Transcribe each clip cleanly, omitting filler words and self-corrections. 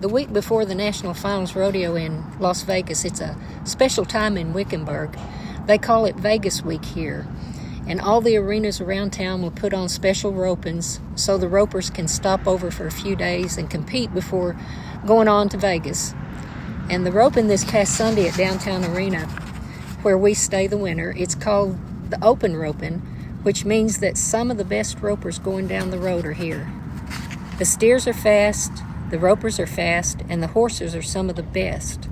the week before the National Finals Rodeo in Las Vegas. It's a special time in Wickenburg. They call it Vegas Week here. And all the arenas around town will put on special ropings so the ropers can stop over for a few days and compete before going on to Vegas. And the roping this past Sunday at Downtown Arena, where we stay the winter, it's called the Open Roping, which means that some of the best ropers going down the road are here. The steers are fast, the ropers are fast, and the horses are some of the best.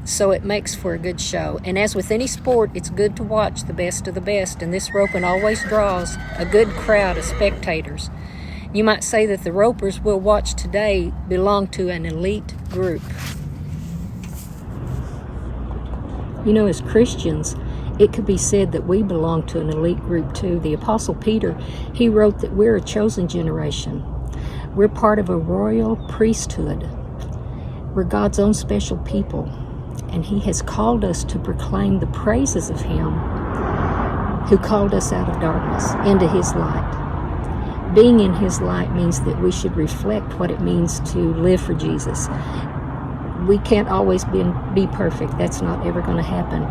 So it makes for a good show. And as with any sport, it's good to watch the best of the best, and this roping always draws a good crowd of spectators. You might say that the ropers we'll watch today belong to an elite group. You know, as Christians, it could be said that we belong to an elite group too. The Apostle Peter, he wrote that we're a chosen generation. We're part of a royal priesthood. We're God's own special people, and he has called us to proclaim the praises of him who called us out of darkness into his light. Being in his light means that we should reflect what it means to live for Jesus. We can't always be perfect. That's not ever going to happen.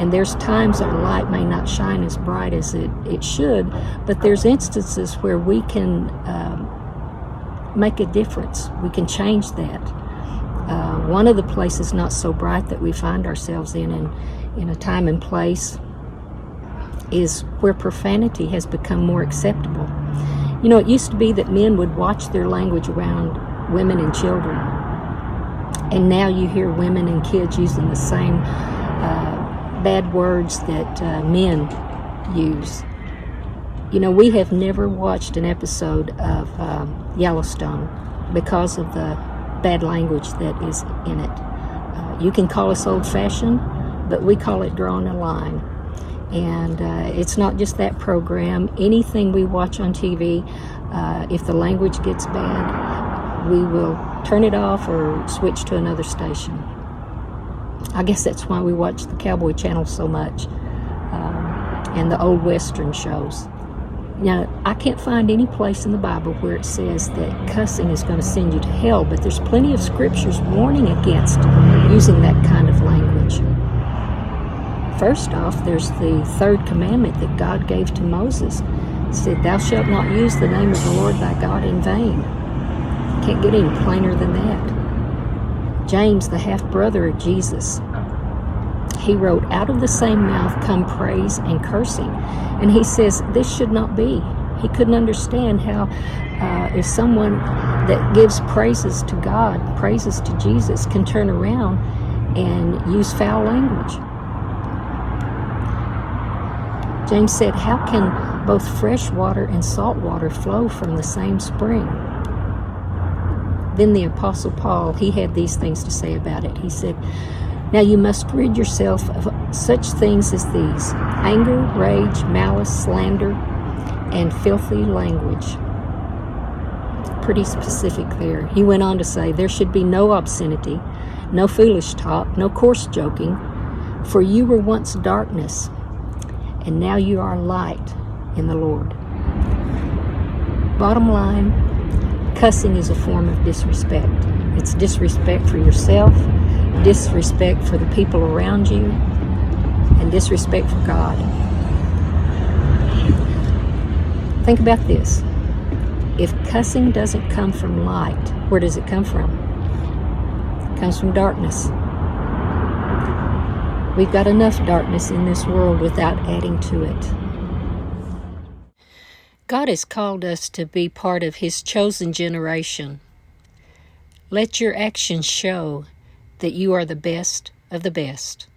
And there's times our light may not shine as bright as it should, but there's instances where we can make a difference. We can change that. One of the places not so bright that we find ourselves in a time and place is where profanity has become more acceptable. You know, it used to be that men would watch their language around women and children, and now you hear women and kids using the same bad words that men use. You know, we have never watched an episode of Yellowstone because of the bad language that is in it. You can call us old-fashioned, but we call it drawing a line. And it's not just that program. Anything we watch on TV, if the language gets bad, we will turn it off or switch to another station. I guess that's why we watch the Cowboy Channel so much, and the old Western shows. Now, I can't find any place in the Bible where it says that cussing is going to send you to hell, but there's plenty of scriptures warning against using that kind of language. First off, there's the third commandment that God gave to Moses. It said, "Thou shalt not use the name of the Lord thy God in vain." Can't get any plainer than that. James, the half-brother of Jesus, he wrote, "Out of the same mouth come praise and cursing." And he says this should not be. He couldn't understand how if someone that gives praises to God, praises to Jesus, can turn around and use foul language. James said, "How can both fresh water and salt water flow from the same spring?" Then the Apostle Paul, he had these things to say about it. He said, "Now you must rid yourself of such things as these: anger, rage, malice, slander, and filthy language." Pretty specific there. He went on to say, "There should be no obscenity, no foolish talk, no coarse joking, for you were once darkness, and now you are light in the Lord." Bottom line, cussing is a form of disrespect. It's disrespect for yourself, disrespect for the people around you, and disrespect for God. Think about this. If cussing doesn't come from light, where does it come from? It comes from darkness. We've got enough darkness in this world without adding to it. God has called us to be part of his chosen generation. Let your actions show that you are the best of the best.